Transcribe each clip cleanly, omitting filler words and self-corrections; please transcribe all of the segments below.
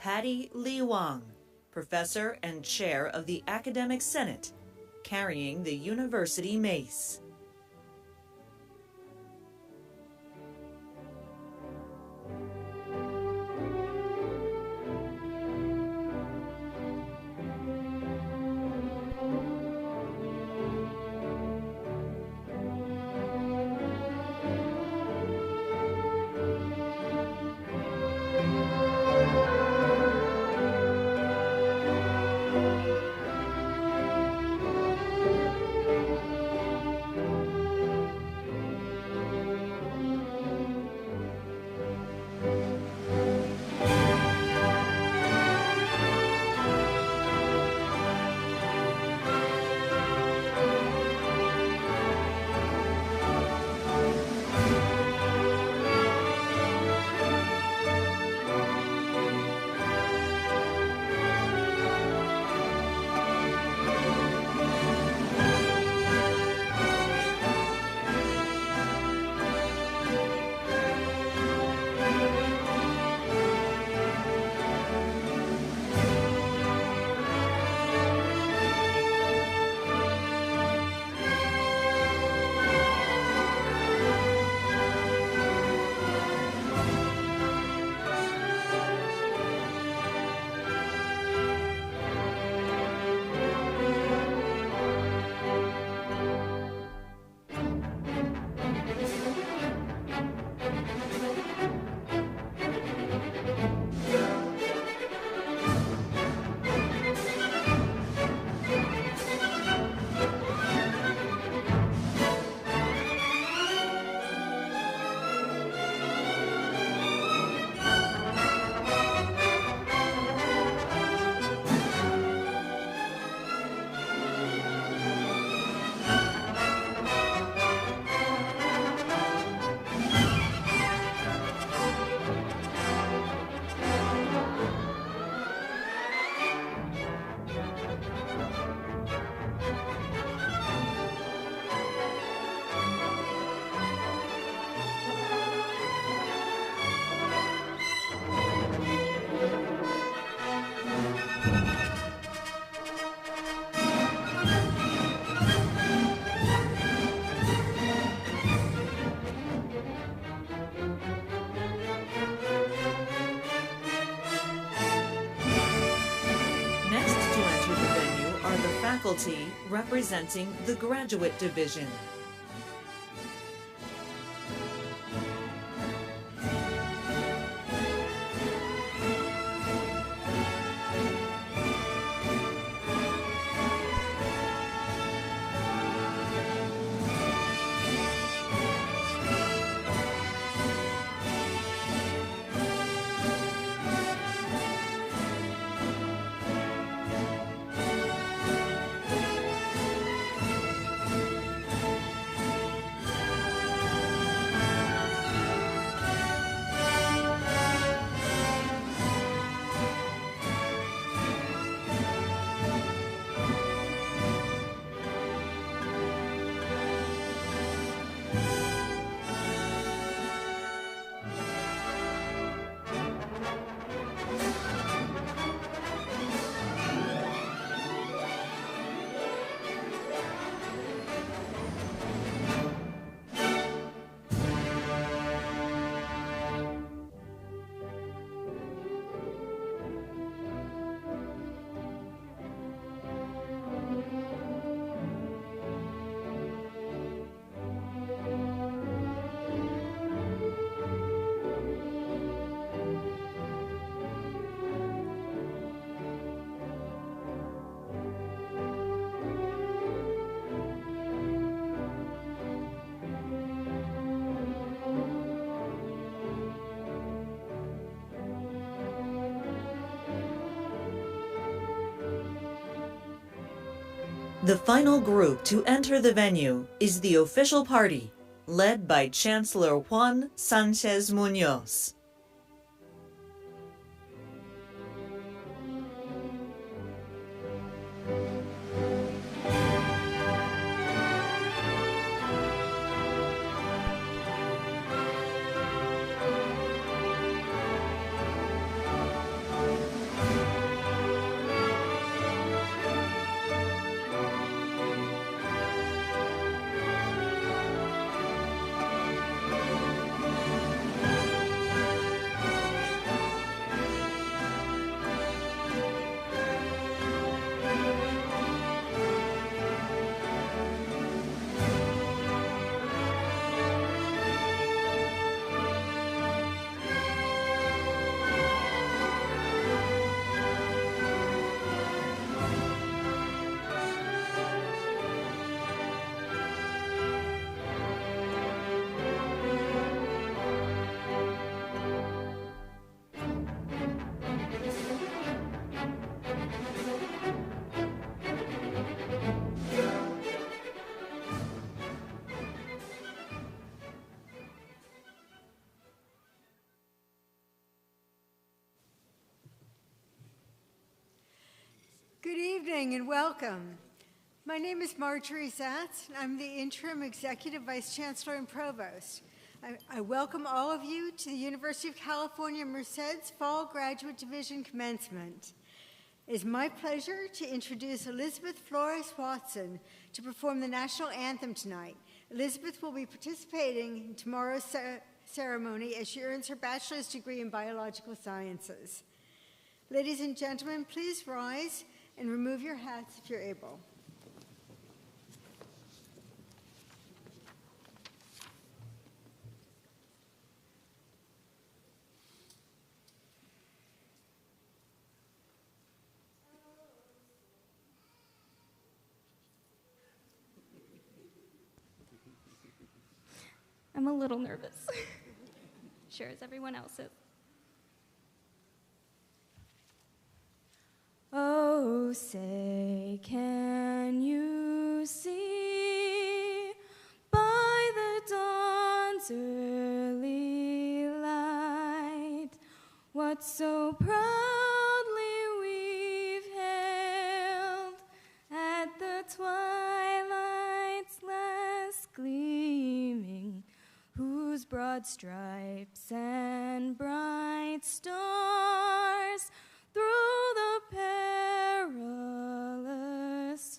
Patty Lee Wang, Professor and Chair of the Academic Senate, carrying the University Mace. Faculty representing the graduate division. The final group to enter the venue is the official party, led by Chancellor Juan Sanchez Munoz. Good evening and welcome. My name is Marjorie Zatz, and I'm the Interim Executive Vice Chancellor and Provost. I welcome all of you to the University of California, Merced's Fall Graduate Division Commencement. It is my pleasure to introduce Elizabeth Flores Watson to perform the National Anthem tonight. Elizabeth will be participating in tomorrow's ceremony as she earns her bachelor's degree in biological sciences. Ladies and gentlemen, please rise and remove your hats if you're able. I'm a little nervous. Sure as everyone else is. Oh, say, can you see by the dawn's early light what so proudly we've hailed at the twilight's last gleaming, whose broad stripes and bright stars through the perilous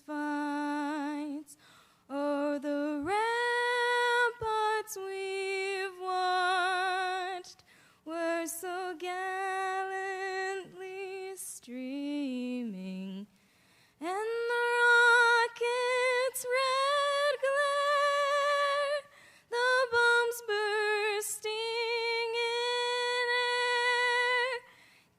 fights o'er the ramparts we've watched were so gallantly streaming, and the rocket's red glare, the bombs bursting in air,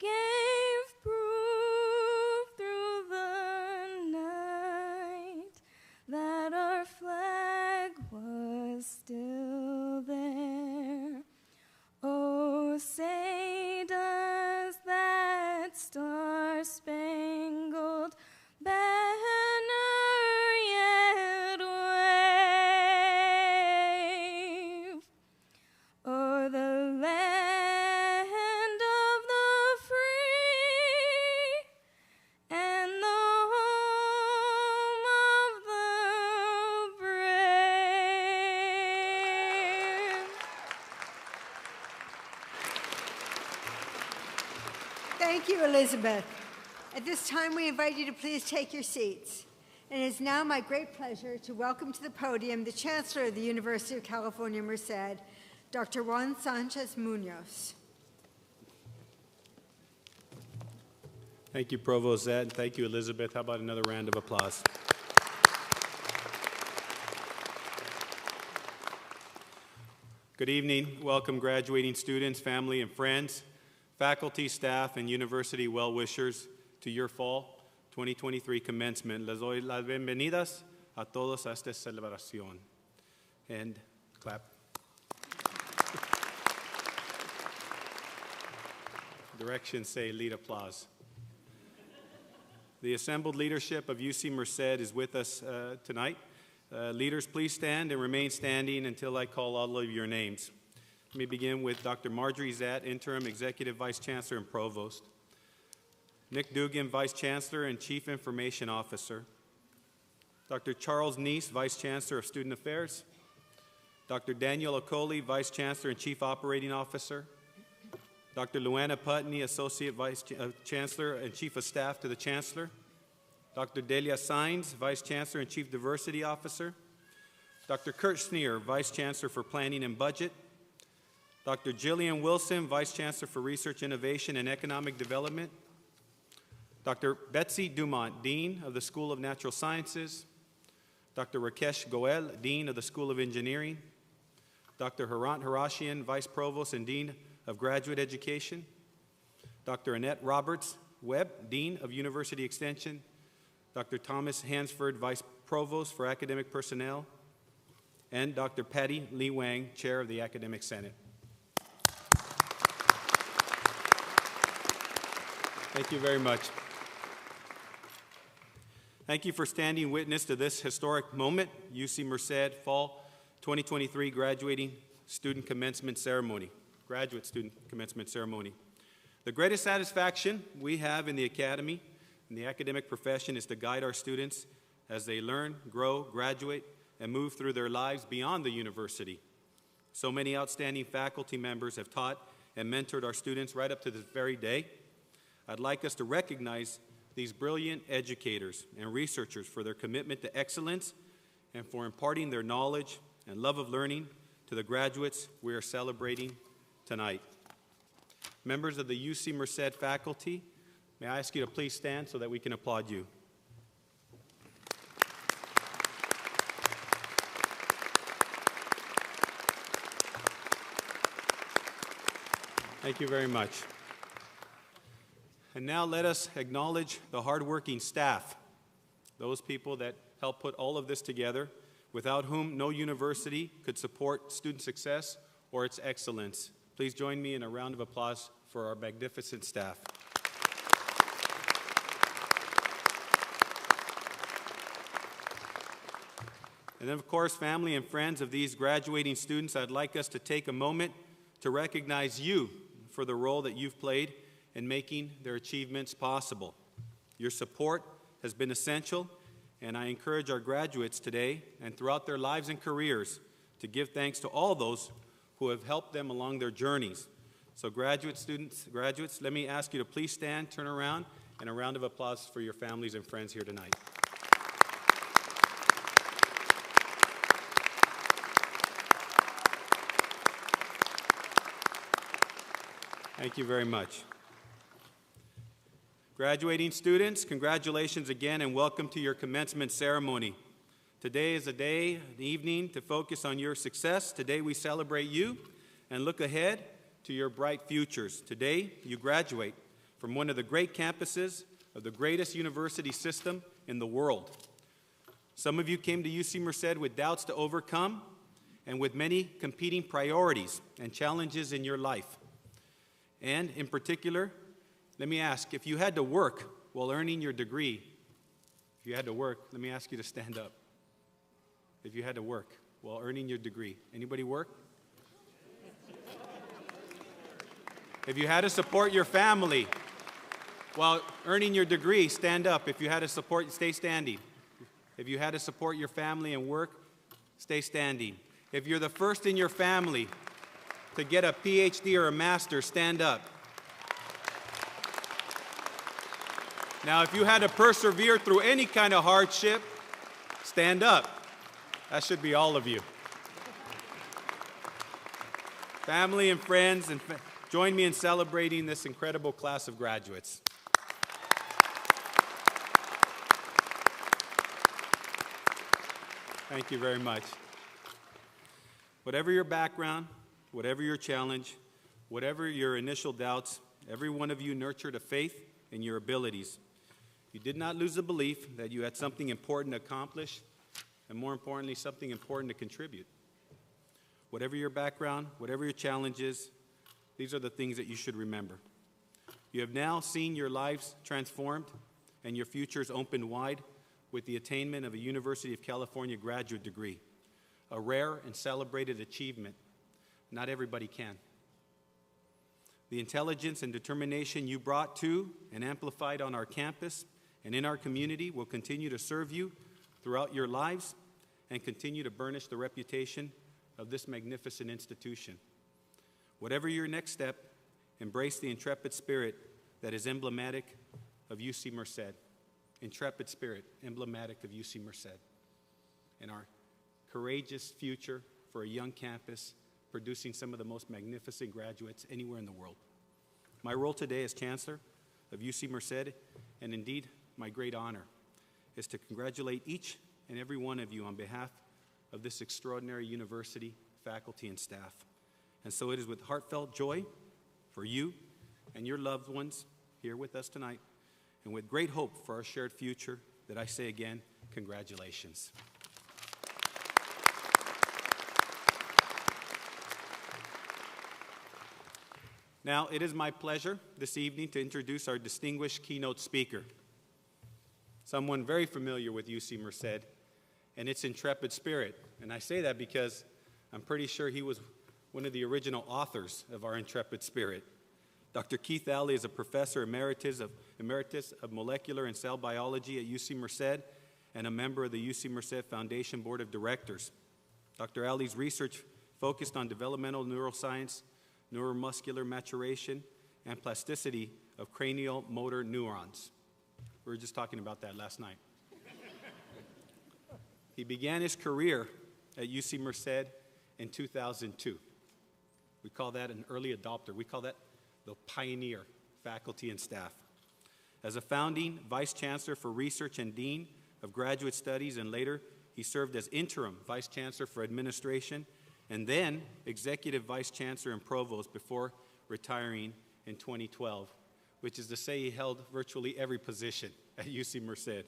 gave proof through the night that our flag was still there. Oh, say, does that star-spangled banner yet wave o'er the land of the free and the home of the brave? Thank you, Elizabeth. At this time, we invite you to please take your seats. And it is now my great pleasure to welcome to the podium the Chancellor of the University of California, Merced, Dr. Juan Sanchez Munoz. Thank you, Provost Zed, and thank you, Elizabeth. How about another round of applause? Good evening. Welcome, graduating students, family, and friends, faculty, staff, and university well-wishers to your fall 2023 commencement. Les doy las bienvenidas a todos a esta celebración. And clap. Directions say lead applause. The assembled leadership of UC Merced is with us tonight. Leaders, please stand and remain standing until I call all of your names. Let me begin with Dr. Marjorie Zatz, Interim Executive Vice Chancellor and Provost. Nick Dugan, Vice Chancellor and Chief Information Officer. Dr. Charles Neese, Vice Chancellor of Student Affairs. Dr. Daniel Okoli, Vice Chancellor and Chief Operating Officer. Dr. Luana Putney, Associate Vice Chancellor and Chief of Staff to the Chancellor. Dr. Delia Sainz, Vice Chancellor and Chief Diversity Officer. Dr. Kurt Sneer, Vice Chancellor for Planning and Budget. Dr. Jillian Wilson, Vice Chancellor for Research, Innovation, and Economic Development. Dr. Betsy Dumont, Dean of the School of Natural Sciences. Dr. Rakesh Goel, Dean of the School of Engineering. Dr. Harant Harashian, Vice Provost and Dean of Graduate Education. Dr. Annette Roberts Webb, Dean of University Extension. Dr. Thomas Hansford, Vice Provost for Academic Personnel. And Dr. Patty Lee Wang, Chair of the Academic Senate. Thank you very much. Thank you for standing witness to this historic moment, UC Merced Fall 2023 Graduate Student Commencement Ceremony. The greatest satisfaction we have in the Academy in the academic profession is to guide our students as they learn, grow, graduate, and move through their lives beyond the university. So many outstanding faculty members have taught and mentored our students right up to this very day. I'd like us to recognize these brilliant educators and researchers for their commitment to excellence and for imparting their knowledge and love of learning to the graduates we are celebrating tonight. Members of the UC Merced faculty, may I ask you to please stand so that we can applaud you. Thank you very much. And now let us acknowledge the hardworking staff, those people that help put all of this together, without whom no university could support student success or its excellence. Please join me in a round of applause for our magnificent staff. And then, of course, family and friends of these graduating students, I'd like us to take a moment to recognize you for the role that you've played in making their achievements possible. Your support has been essential, and I encourage our graduates today and throughout their lives and careers to give thanks to all those who have helped them along their journeys. So graduates, let me ask you to please stand, turn around, and a round of applause for your families and friends here tonight. Thank you very much. Graduating students, congratulations again and welcome to your commencement ceremony. Today is a day, an evening to focus on your success. Today we celebrate you and look ahead to your bright futures. Today you graduate from one of the great campuses of the greatest university system in the world. Some of you came to UC Merced with doubts to overcome and with many competing priorities and challenges in your life. And in particular, let me ask, if you had to work while earning your degree, let me ask you to stand up. If you had to work while earning your degree, anybody work? If you had to support your family while earning your degree, stand up. If you had to support, stay standing. If you had to support your family and work, stay standing. If you're the first in your family to get a PhD or a master's, stand up. Now, if you had to persevere through any kind of hardship, stand up. That should be all of you. Family and friends, join me in celebrating this incredible class of graduates. Thank you very much. Whatever your background, whatever your challenge, whatever your initial doubts, every one of you nurtured a faith in your abilities. You did not lose the belief that you had something important to accomplish, and more importantly, something important to contribute. Whatever your background, whatever your challenges, these are the things that you should remember. You have now seen your lives transformed and your futures opened wide with the attainment of a University of California graduate degree, a rare and celebrated achievement. Not everybody can. The intelligence and determination you brought to and amplified on our campus and in our community will continue to serve you throughout your lives and continue to burnish the reputation of this magnificent institution. Whatever your next step, embrace the intrepid spirit that is emblematic of UC Merced. Intrepid spirit, emblematic of UC Merced. And our courageous future for a young campus producing some of the most magnificent graduates anywhere in the world. My role today as Chancellor of UC Merced, and indeed my great honor, is to congratulate each and every one of you on behalf of this extraordinary university, faculty, and staff. And so it is with heartfelt joy for you and your loved ones here with us tonight, and with great hope for our shared future, that I say again, congratulations. Now, it is my pleasure this evening to introduce our distinguished keynote speaker, someone very familiar with UC Merced and its intrepid spirit. And I say that because I'm pretty sure he was one of the original authors of our intrepid spirit, Dr. Keith Alley is a professor emeritus of molecular and cell biology at UC Merced and a member of the UC Merced Foundation Board of Directors. Dr. Alley's research focused on developmental neuroscience, neuromuscular maturation, and plasticity of cranial motor neurons. We were just talking about that last night. He began his career at UC Merced in 2002. We call that an early adopter. We call that the pioneer faculty and staff. As a founding vice chancellor for research and dean of graduate studies, and later he served as interim vice chancellor for administration and then executive vice chancellor and provost before retiring in 2012, which is to say he held virtually every position at UC Merced.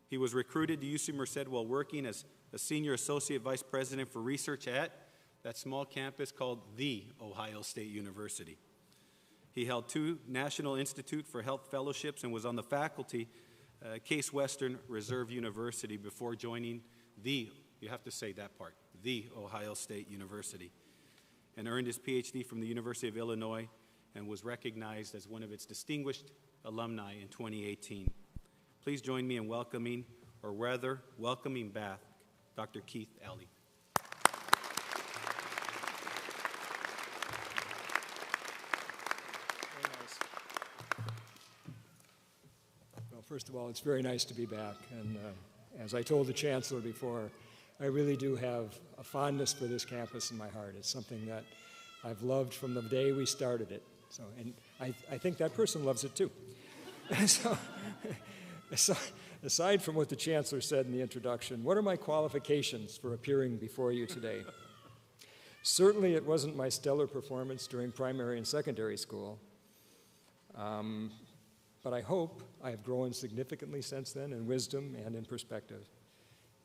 He was recruited to UC Merced while working as a senior associate vice president for research at that small campus called The Ohio State University. He held 2 National Institute for Health fellowships and was on the faculty Case Western Reserve University before joining you have to say that part, The Ohio State University, and earned his PhD from the University of Illinois and was recognized as one of its distinguished alumni in 2018. Please join me in welcoming, or rather, welcoming back Dr. Keith Alley. Very nice. Well, first of all, it's very nice to be back. And as I told the Chancellor before, I really do have a fondness for this campus in my heart. It's something that I've loved from the day we started it. So, and I think that person loves it too. So, aside from what the Chancellor said in the introduction, what are my qualifications for appearing before you today? Certainly it wasn't my stellar performance during primary and secondary school, but I hope I have grown significantly since then in wisdom and in perspective.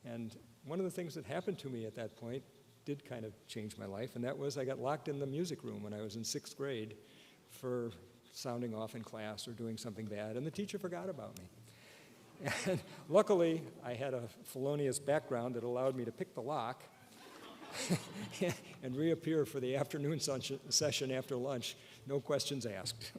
And one of the things that happened to me at that point did kind of change my life, and that was I got locked in the music room when I was in 6th grade for sounding off in class or doing something bad, and the teacher forgot about me. And luckily, I had a felonious background that allowed me to pick the lock and reappear for the afternoon session after lunch, no questions asked.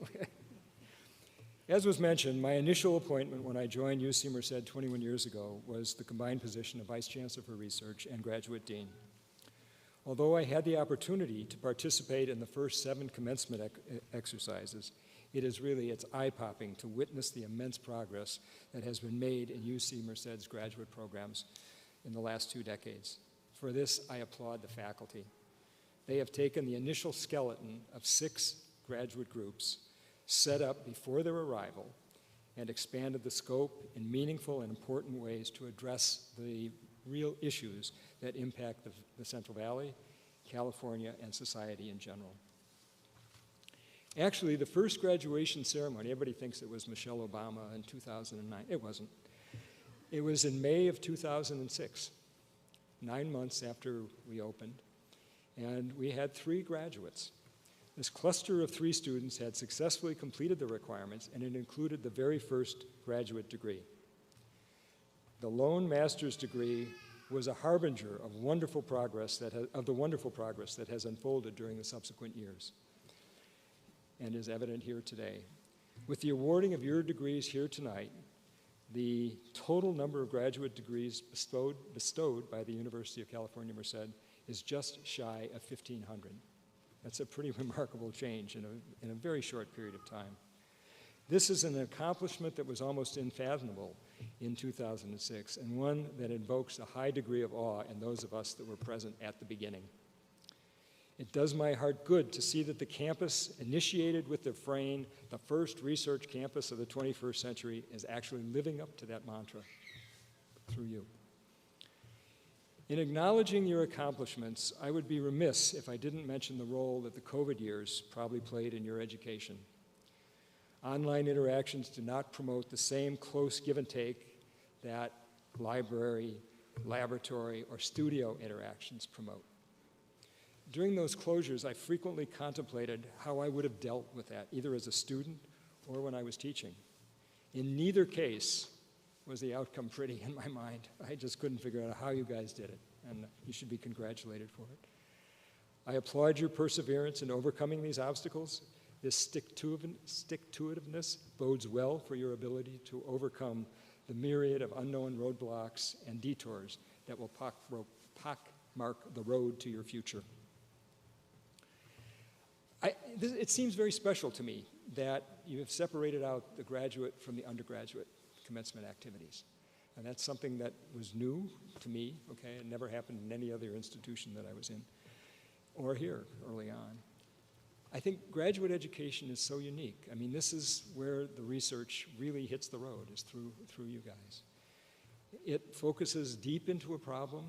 As was mentioned, my initial appointment when I joined UC Merced 21 years ago was the combined position of Vice Chancellor for Research and Graduate Dean. Although I had the opportunity to participate in the first 7 commencement exercises, it's eye-popping to witness the immense progress that has been made in UC Merced's graduate programs in the last 2 decades. For this, I applaud the faculty. They have taken the initial skeleton of 6 graduate groups set up before their arrival and expanded the scope in meaningful and important ways to address the real issues that impact the Central Valley, California, and society in general. Actually, the first graduation ceremony, everybody thinks it was Michelle Obama in 2009. It wasn't. It was in May of 2006, 9 months after we opened, and we had 3 graduates. This cluster of 3 students had successfully completed the requirements, and it included the very first graduate degree. The lone master's degree was a harbinger of the wonderful progress that has unfolded during the subsequent years, and is evident here today. With the awarding of your degrees here tonight, the total number of graduate degrees bestowed by the University of California, Merced is just shy of 1,500. That's a pretty remarkable change in a very short period of time. This is an accomplishment that was almost unfathomable in 2006, and one that invokes a high degree of awe in those of us that were present at the beginning. It does my heart good to see that the campus initiated with the frame, the first research campus of the 21st century, is actually living up to that mantra through you. In acknowledging your accomplishments, I would be remiss if I didn't mention the role that the COVID years probably played in your education. Online interactions do not promote the same close give and take that library, laboratory, or studio interactions promote. During those closures, I frequently contemplated how I would have dealt with that, either as a student or when I was teaching. In neither case was the outcome pretty in my mind. I just couldn't figure out how you guys did it, and you should be congratulated for it. I applaud your perseverance in overcoming these obstacles, This stick-to-itiveness bodes well for your ability to overcome the myriad of unknown roadblocks and detours that will pockmark the road to your future. It seems very special to me that you have separated out the graduate from the undergraduate commencement activities. And that's something that was new to me, okay? It never happened in any other institution that I was in or here early on. I think graduate education is so unique. I mean, this is where the research really hits the road, is through you guys. It focuses deep into a problem,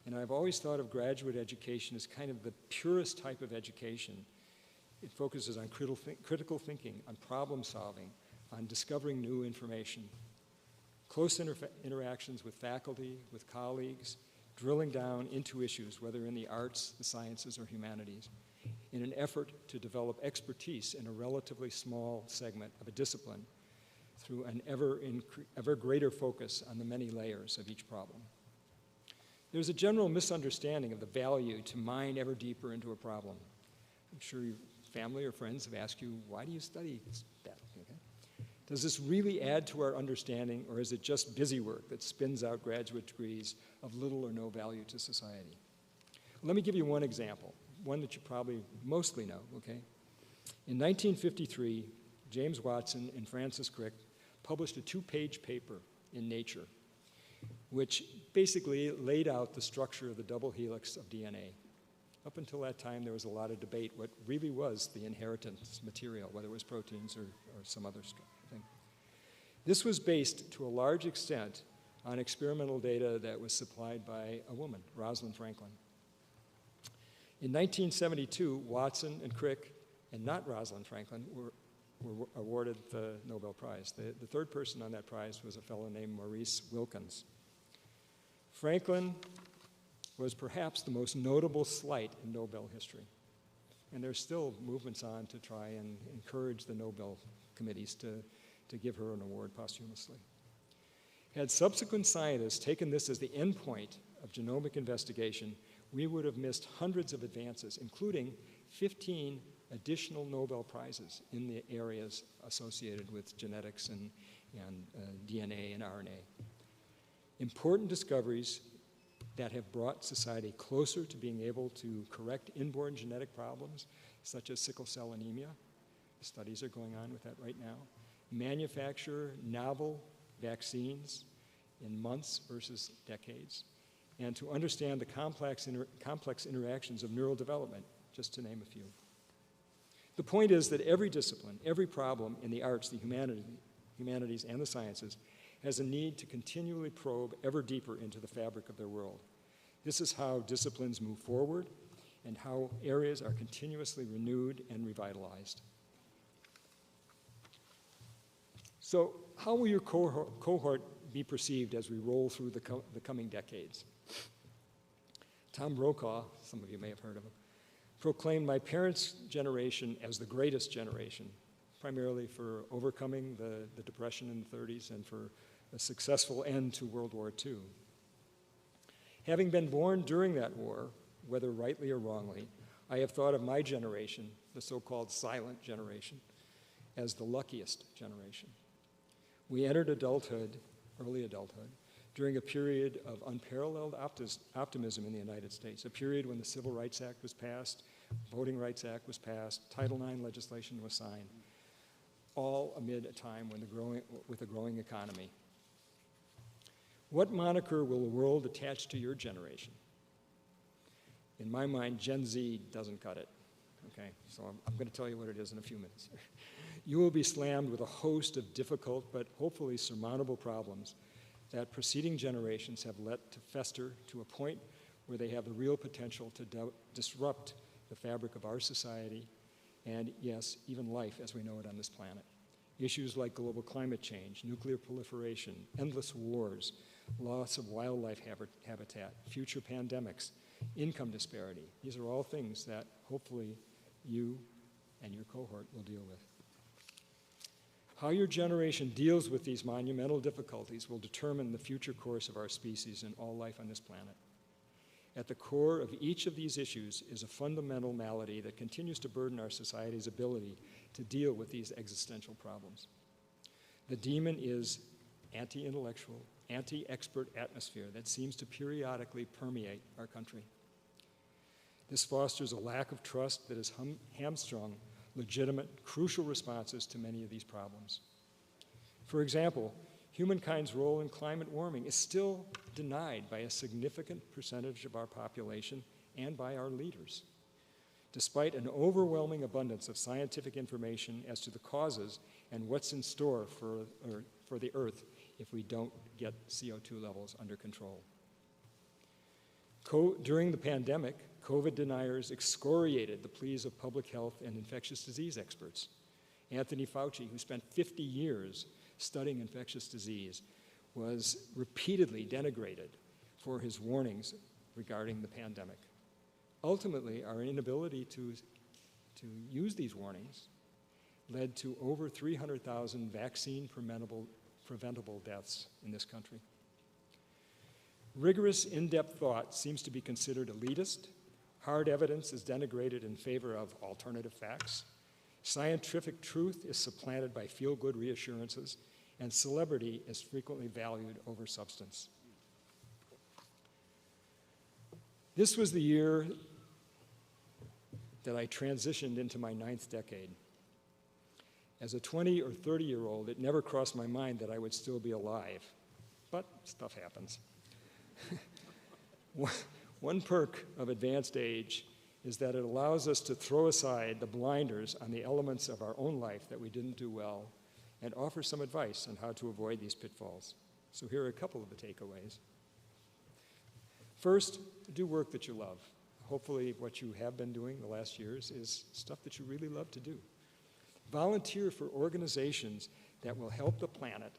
and I've always thought of graduate education as kind of the purest type of education. It focuses on critical thinking, on problem solving, on discovering new information, close interactions with faculty, with colleagues, drilling down into issues, whether in the arts, the sciences, or humanities, in an effort to develop expertise in a relatively small segment of a discipline through an ever greater focus on the many layers of each problem. There's a general misunderstanding of the value to mine ever deeper into a problem. I'm sure your family or friends have asked you, why do you study that? Okay. Does this really add to our understanding, or is it just busy work that spins out graduate degrees of little or no value to society? Let me give you one example, one that you probably mostly know, okay? In 1953, James Watson and Francis Crick published a 2-page paper in Nature, which basically laid out the structure of the double helix of DNA. Up until that time, there was a lot of debate what really was the inheritance material, whether it was proteins or some other thing. This was based to a large extent on experimental data that was supplied by a woman, Rosalind Franklin. In 1972, Watson and Crick, and not Rosalind Franklin, were awarded the Nobel Prize. The third person on that prize was a fellow named Maurice Wilkins. Franklin was perhaps the most notable slight in Nobel history. And there's still movements on to try and encourage the Nobel committees to give her an award posthumously. Had subsequent scientists taken this as the end point of genomic investigation, we would have missed hundreds of advances, including 15 additional Nobel Prizes in the areas associated with genetics and DNA and RNA. Important discoveries that have brought society closer to being able to correct inborn genetic problems, such as sickle cell anemia. Studies are going on with that right now. Manufacture novel vaccines in months versus decades, and to understand the complex interactions of neural development, just to name a few. The point is that every discipline, every problem in the arts, the humanities, and the sciences has a need to continually probe ever deeper into the fabric of their world. This is how disciplines move forward and how areas are continuously renewed and revitalized. So how will your cohort be perceived as we roll through the coming decades? Tom Brokaw, some of you may have heard of him, proclaimed my parents' generation as the greatest generation, primarily for overcoming the Depression in the 30s and for a successful end to World War II. Having been born during that war, whether rightly or wrongly, I have thought of my generation, the so-called silent generation, as the luckiest generation. We entered adulthood, early adulthood, during a period of unparalleled optimism in the United States, a period when the Civil Rights Act was passed, Voting Rights Act was passed, Title IX legislation was signed, all amid a time with a growing economy. What moniker will the world attach to your generation? In my mind, Gen Z doesn't cut it. Okay, so I'm going to tell you what it is in a few minutes. You will be slammed with a host of difficult but hopefully surmountable problems that preceding generations have let to fester to a point where they have the real potential to disrupt the fabric of our society and, yes, even life as we know it on this planet. Issues like global climate change, nuclear proliferation, endless wars, loss of wildlife habitat, future pandemics, income disparity. These are all things that hopefully you and your cohort will deal with. How your generation deals with these monumental difficulties will determine the future course of our species and all life on this planet. At the core of each of these issues is a fundamental malady that continues to burden our society's ability to deal with these existential problems. The demon is anti-intellectual, anti-expert atmosphere that seems to periodically permeate our country. This fosters a lack of trust that has hamstrung legitimate, crucial responses to many of these problems. For example, humankind's role in climate warming is still denied by a significant percentage of our population and by our leaders, despite an overwhelming abundance of scientific information as to the causes and what's in store for the Earth if we don't get CO2 levels under control. During the pandemic, COVID deniers excoriated the pleas of public health and infectious disease experts. Anthony Fauci, who spent 50 years studying infectious disease, was repeatedly denigrated for his warnings regarding the pandemic. Ultimately, our inability to use these warnings led to over 300,000 vaccine-preventable deaths in this country. Rigorous, in-depth thought seems to be considered elitist. Hard evidence is denigrated in favor of alternative facts. Scientific truth is supplanted by feel-good reassurances, and celebrity is frequently valued over substance. This was the year that I transitioned into my 9th decade. As a 20 or 30-year-old, it never crossed my mind that I would still be alive, but stuff happens. One perk of advanced age is that it allows us to throw aside the blinders on the elements of our own life that we didn't do well and offer some advice on how to avoid these pitfalls. So here are a couple of the takeaways. First, do work that you love. Hopefully what you have been doing the last years is stuff that you really love to do. Volunteer for organizations that will help the planet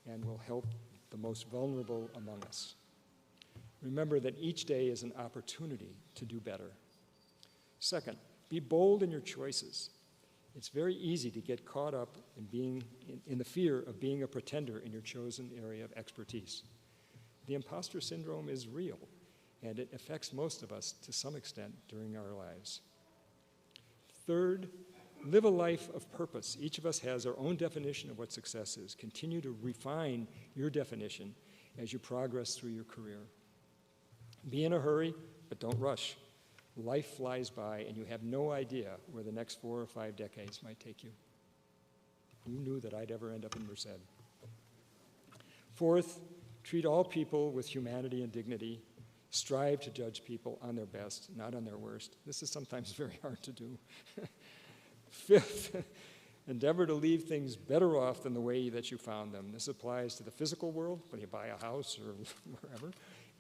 and will help the most vulnerable among us. Remember that each day is an opportunity to do better. Second, be bold in your choices. It's very easy to get caught up in the fear of being a pretender in your chosen area of expertise. The imposter syndrome is real, and it affects most of us to some extent during our lives. Third, live a life of purpose. Each of us has our own definition of what success is. Continue to refine your definition as you progress through your career. Be in a hurry, but don't rush. Life flies by, and you have no idea where the next 4 or 5 decades might take you. Who knew that I'd ever end up in Merced? Fourth, treat all people with humanity and dignity. Strive to judge people on their best, not on their worst. This is sometimes very hard to do. Fifth, endeavor to leave things better off than the way that you found them. This applies to the physical world, when you buy a house or wherever,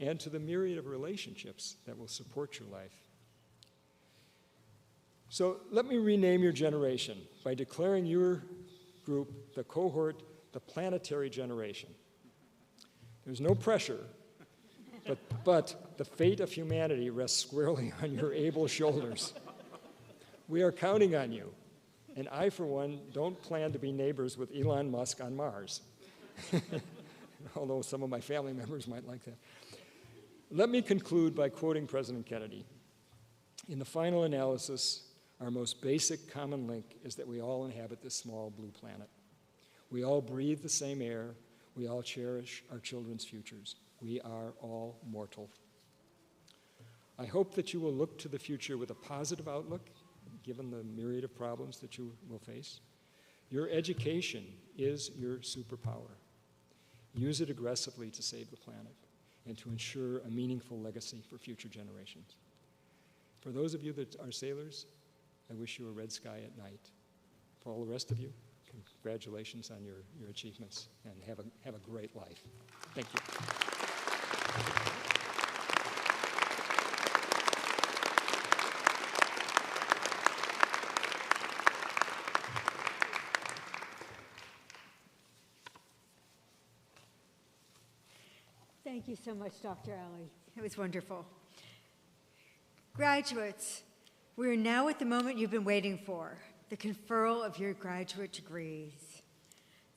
and to the myriad of relationships that will support your life. So let me rename your generation by declaring your group, the cohort, the planetary generation. There's no pressure, but the fate of humanity rests squarely on your able shoulders. We are counting on you, and I, for one, don't plan to be neighbors with Elon Musk on Mars, although some of my family members might like that. Let me conclude by quoting President Kennedy. In the final analysis, our most basic common link is that we all inhabit this small blue planet. We all breathe the same air. We all cherish our children's futures. We are all mortal. I hope that you will look to the future with a positive outlook, given the myriad of problems that you will face. Your education is your superpower. Use it aggressively to save the planet and to ensure a meaningful legacy for future generations. For those of you that are sailors, I wish you a red sky at night. For all the rest of you, congratulations on your achievements, and have a great life. Thank you. Thank you so much, Dr. Alley. It was wonderful. Graduates, we are now at the moment you've been waiting for, the conferral of your graduate degrees.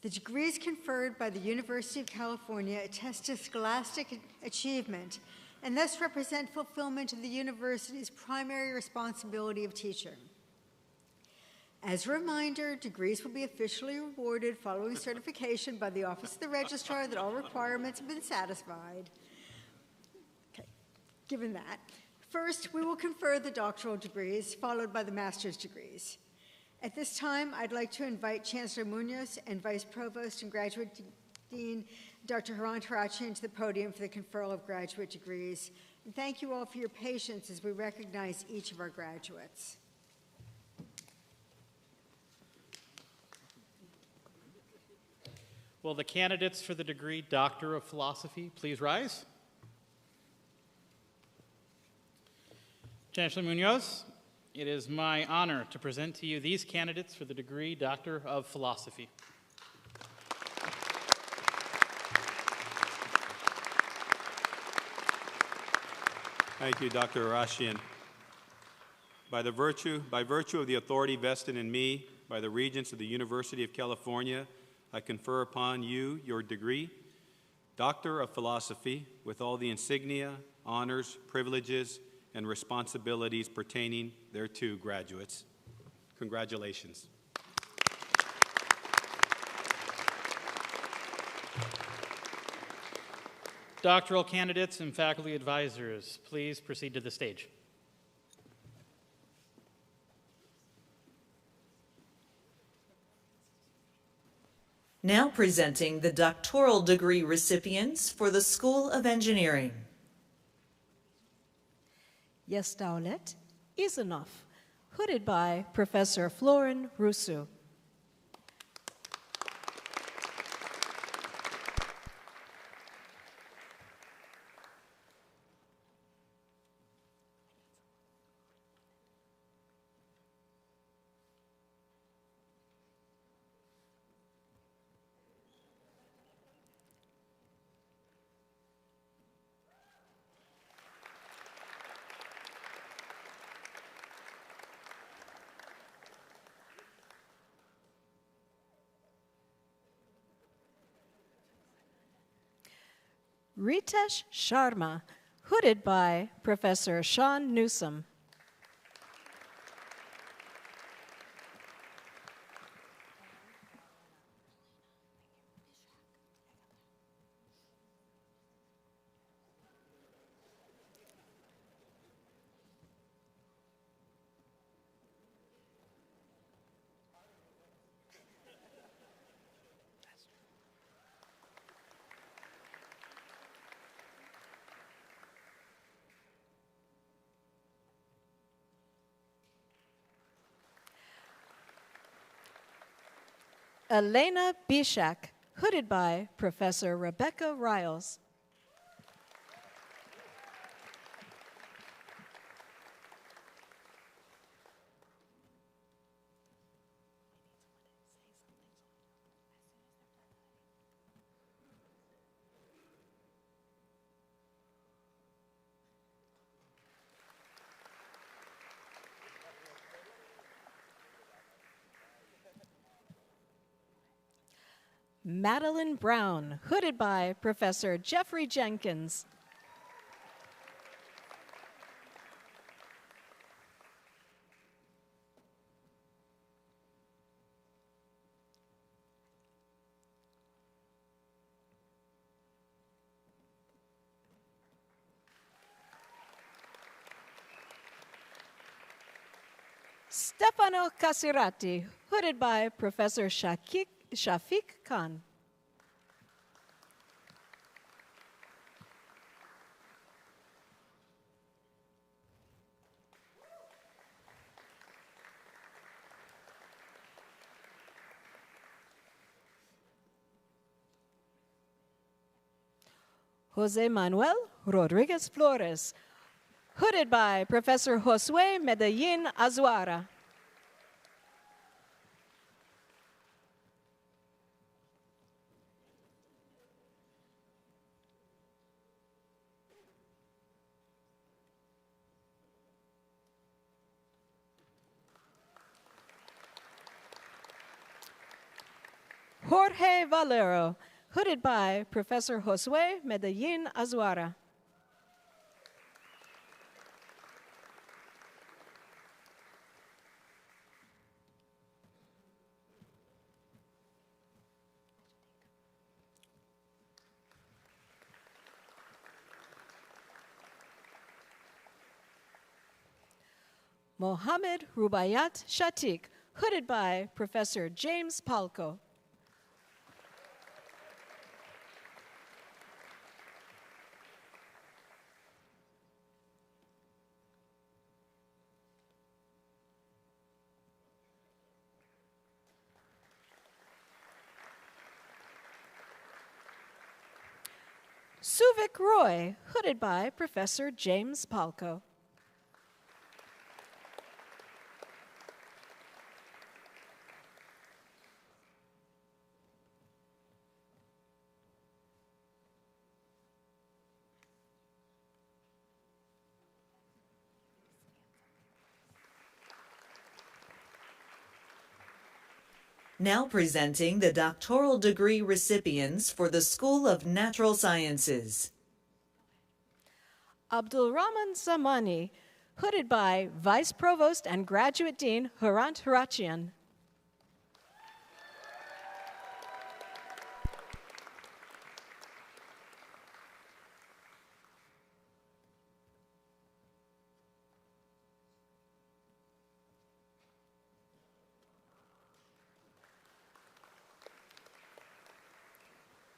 The degrees conferred by the University of California attest to scholastic achievement and thus represent fulfillment of the university's primary responsibility of teaching. As a reminder, degrees will be officially awarded following certification by the Office of the Registrar that all requirements have been satisfied. Okay, given that, first we will confer the doctoral degrees, followed by the master's degrees. At this time, I'd like to invite Chancellor Munoz and Vice Provost and Graduate Dean Dr. Haran Tarachian to the podium for the conferral of graduate degrees. And thank you all for your patience as we recognize each of our graduates. Will the candidates for the degree Doctor of Philosophy please rise? Chancellor Munoz, it is my honor to present to you these candidates for the degree Doctor of Philosophy. Thank you, Dr. Arashian. By virtue of the authority vested in me by the Regents of the University of California, I confer upon you your degree, Doctor of Philosophy, with all the insignia, honors, privileges, and responsibilities pertaining thereto, graduates. Congratulations. Doctoral candidates and faculty advisors, please proceed to the stage. Now presenting the doctoral degree recipients for the School of Engineering. Yes, Daulet is enough, hooded by Professor Florin Rousseau. Ritesh Sharma, hooded by Professor Sean Newsom. Elena Bishak, hooded by Professor Rebecca Riles. Madeline Brown, hooded by Professor Jeffrey Jenkins. Stefano Casirati, hooded by Professor Shafiq Khan. Jose Manuel Rodriguez Flores, hooded by Professor Josue Medellin Azuara. Jorge Valero, hooded by Professor Josue Medellin Azuara. Mohammed Rubayat Shatik, hooded by Professor James Palko. Suvik Roy, hooded by Professor James Palko. Now presenting the doctoral degree recipients for the School of Natural Sciences. Abdul Rahman Zamani, hooded by Vice Provost and Graduate Dean Hrant Hrachian.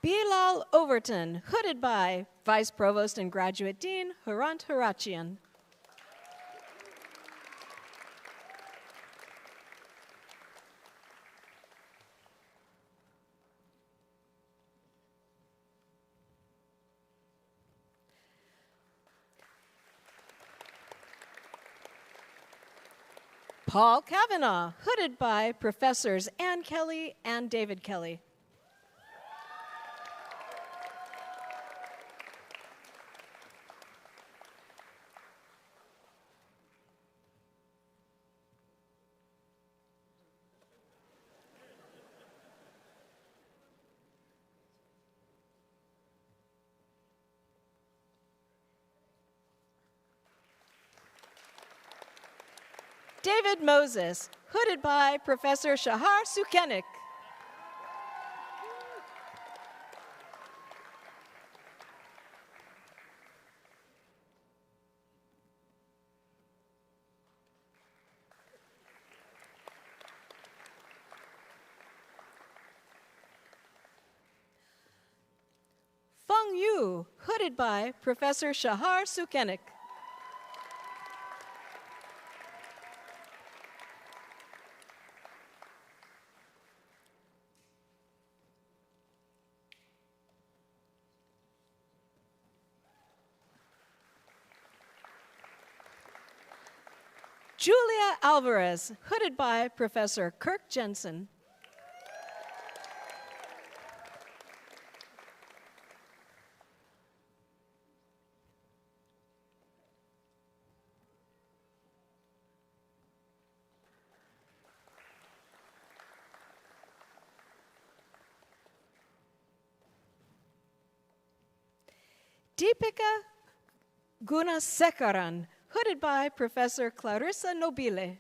Bilal Overton, hooded by Vice Provost and Graduate Dean Hrant Hrachian. Paul Kavanaugh, hooded by Professors Ann Kelly and David Kelly. David Moses, hooded by Professor Shahar Sukenik. Feng Yu, hooded by Professor Shahar Sukenik. Julia Alvarez, hooded by Professor Kirk Jensen. Deepika Gunasekaran, hooded by Professor Clarissa Nobile.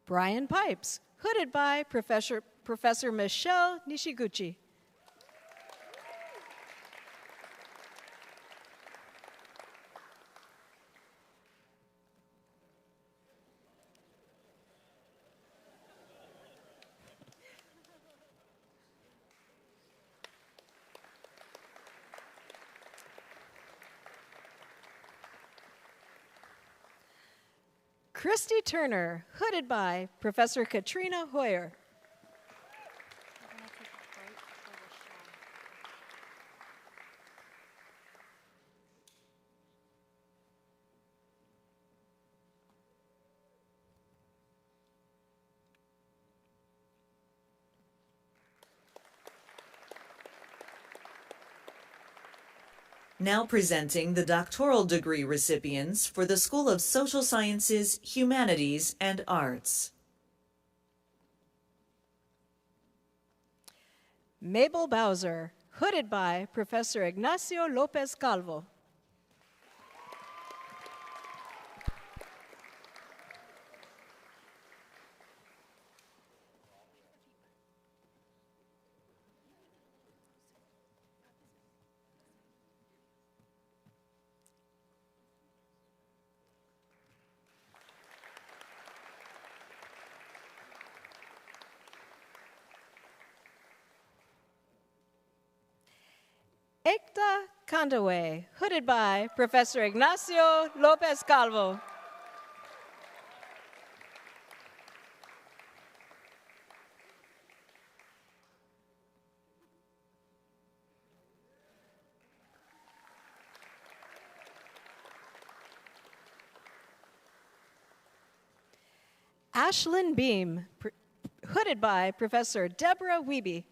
Brian Pipes, hooded by Professor Michelle Nishiguchi. Christy Turner, hooded by Professor Katrina Hoyer. Now presenting the doctoral degree recipients for the School of Social Sciences, Humanities, and Arts. Mabel Bowser, hooded by Professor Ignacio Lopez Calvo. Ekta Kandawe, hooded by Professor Ignacio Lopez Calvo. Ashlyn Beam, hooded by Professor Deborah Wiebe.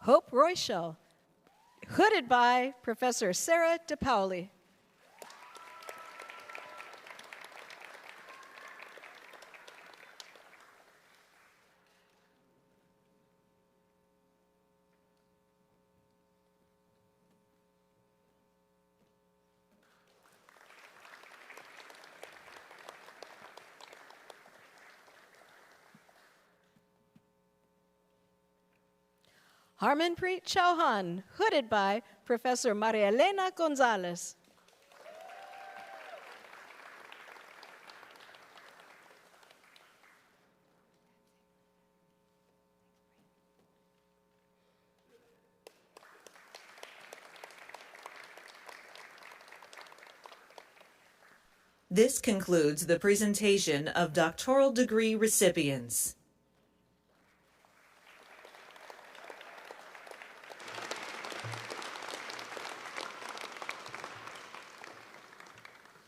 Hope Royshell, hooded by Professor Sarah DePauli. Harmanpreet Chauhan, hooded by Professor Maria Elena Gonzalez. This concludes the presentation of doctoral degree recipients.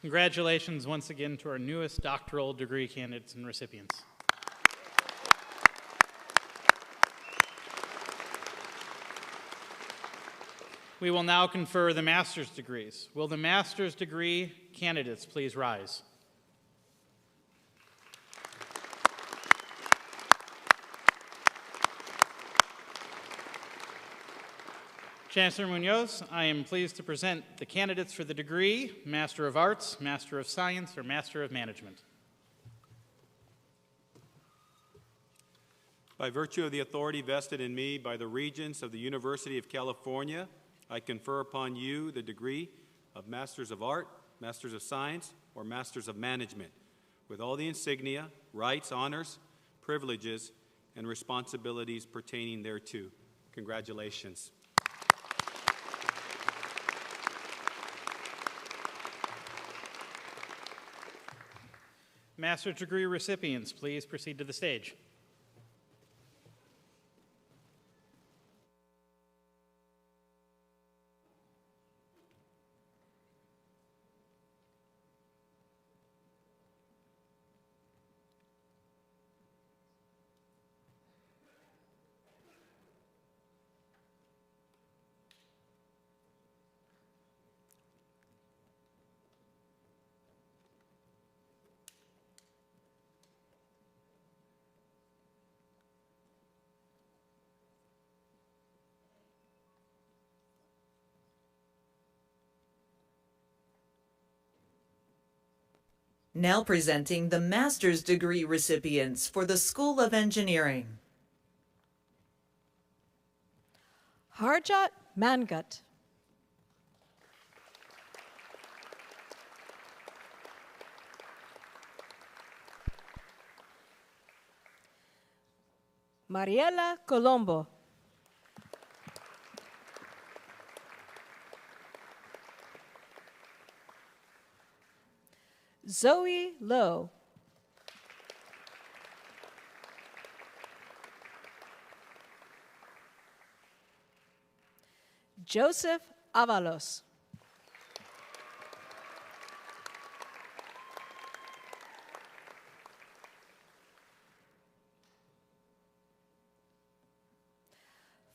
Congratulations once again to our newest doctoral degree candidates and recipients. We will now confer the master's degrees. Will the master's degree candidates please rise? Chancellor Munoz, I am pleased to present the candidates for the degree Master of Arts, Master of Science, or Master of Management. By virtue of the authority vested in me by the Regents of the University of California, I confer upon you the degree of Masters of Art, Masters of Science, or Masters of Management, with all the insignia, rights, honors, privileges, and responsibilities pertaining thereto. Congratulations. Master's degree recipients, please proceed to the stage. Now presenting the master's degree recipients for the School of Engineering. Harjot Mangut. Mariela Colombo. Zoe Lowe. Joseph Avalos.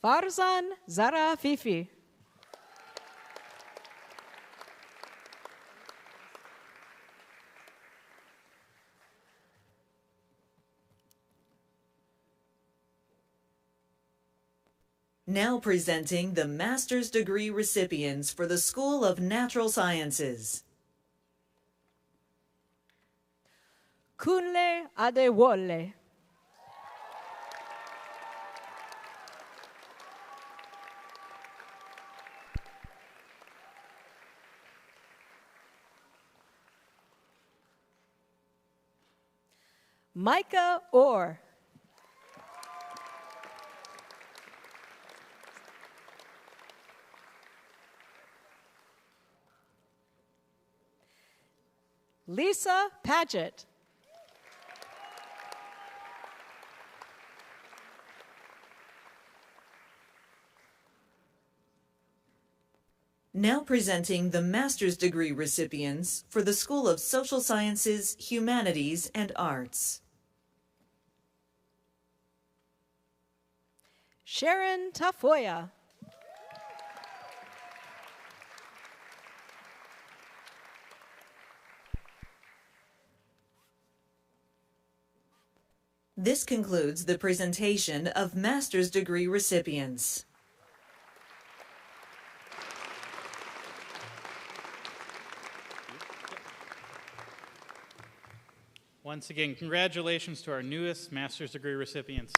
Farzan Zara Fifi. Now presenting the master's degree recipients for the School of Natural Sciences. Kunle Adewole. Micah Orr. Lisa Paget. Now presenting the master's degree recipients for the School of Social Sciences, Humanities, and Arts. Sharon Tafoya. This concludes the presentation of master's degree recipients. Once again, congratulations to our newest master's degree recipients.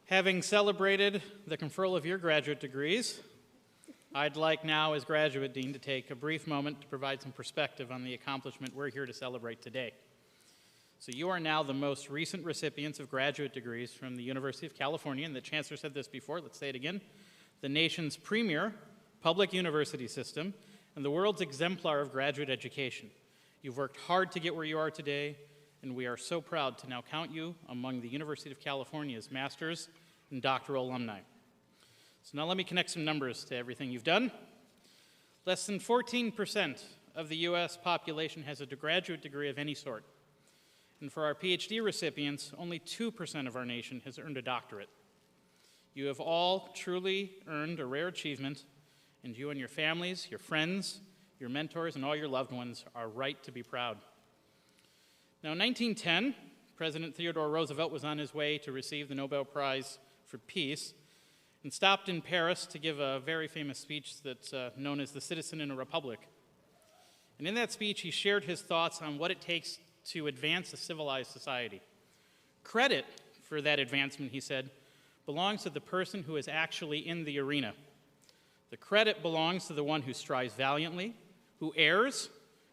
Having celebrated the conferral of your graduate degrees, I'd like now, as Graduate Dean, to take a brief moment to provide some perspective on the accomplishment we're here to celebrate today. So you are now the most recent recipients of graduate degrees from the University of California, and the Chancellor said this before, let's say it again, the nation's premier public university system and the world's exemplar of graduate education. You've worked hard to get where you are today, and we are so proud to now count you among the University of California's master's and doctoral alumni. So now let me connect some numbers to everything you've done. Less than 14% of the U.S. population has a graduate degree of any sort. And for our PhD recipients, only 2% of our nation has earned a doctorate. You have all truly earned a rare achievement, and you and your families, your friends, your mentors, and all your loved ones are right to be proud. Now, in 1910, President Theodore Roosevelt was on his way to receive the Nobel Prize for Peace and stopped in Paris to give a very famous speech that's known as the Citizen in a Republic. And in that speech, he shared his thoughts on what it takes to advance a civilized society. Credit for that advancement, he said, belongs to the person who is actually in the arena. The credit belongs to the one who strives valiantly, who errs,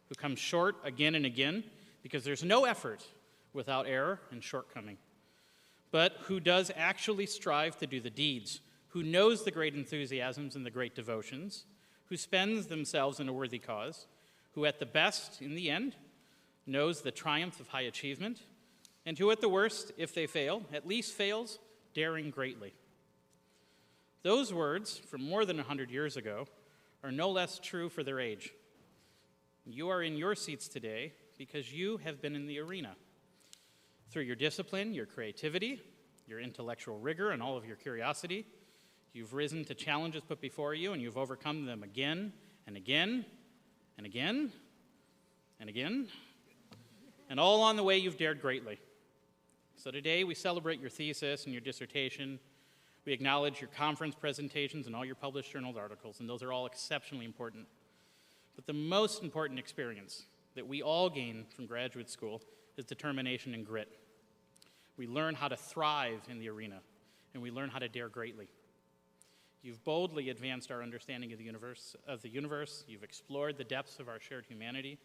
who comes short again and again, because there's no effort without error and shortcoming, but who does actually strive to do the deeds, who knows the great enthusiasms and the great devotions, who spends themselves in a worthy cause, who at the best, in the end, knows the triumph of high achievement, and who at the worst, if they fail, at least fails daring greatly. Those words from more than 100 years ago are no less true for their age. You are in your seats today because you have been in the arena. Through your discipline, your creativity, your intellectual rigor, and all of your curiosity, you've risen to challenges put before you, and you've overcome them again and again and again and again. And all along the way, you've dared greatly. So today, we celebrate your thesis and your dissertation. We acknowledge your conference presentations and all your published journal articles, and those are all exceptionally important. But the most important experience that we all gain from graduate school is determination and grit. We learn how to thrive in the arena, and we learn how to dare greatly. You've boldly advanced our understanding of the universe. You've explored the depths of our shared humanity.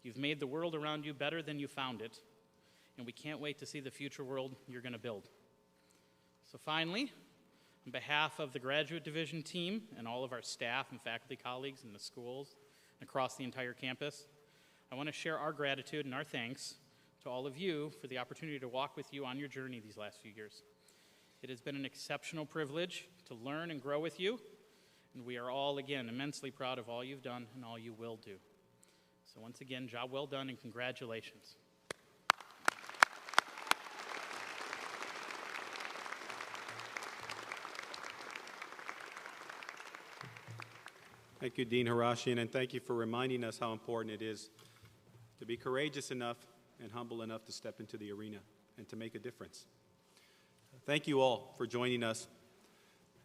You've made the world around you better than you found it, and we can't wait to see the future world you're going to build. So finally, on behalf of the graduate division team and all of our staff and faculty colleagues in the schools and across the entire campus, I want to share our gratitude and our thanks to all of you for the opportunity to walk with you on your journey these last few years. It has been an exceptional privilege to learn and grow with you, and we are all, again, immensely proud of all you've done and all you will do. So once again, job well done and congratulations. Thank you, Dean Harashian, and thank you for reminding us how important it is to be courageous enough and humble enough to step into the arena and to make a difference. Thank you all for joining us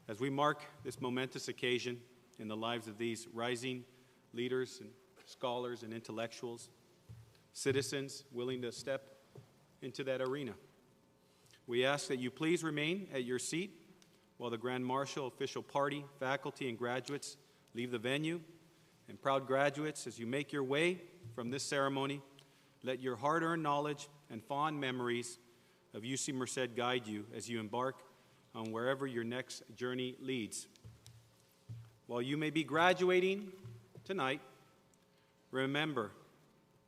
as we mark this momentous occasion in the lives of these rising leaders and scholars and intellectuals, citizens willing to step into that arena. We ask that you please remain at your seat while the Grand Marshal, official party, faculty, and graduates leave the venue. And proud graduates, as you make your way from this ceremony, let your hard-earned knowledge and fond memories of UC Merced guide you as you embark on wherever your next journey leads. While you may be graduating tonight, remember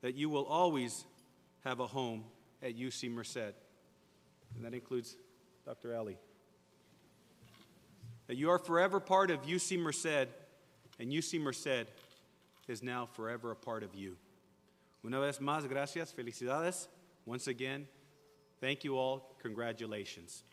that you will always have a home at UC Merced. And that includes Dr. Ali. That you are forever part of UC Merced, and UC Merced is now forever a part of you. Una vez más, gracias, felicidades. Once again, thank you all, congratulations.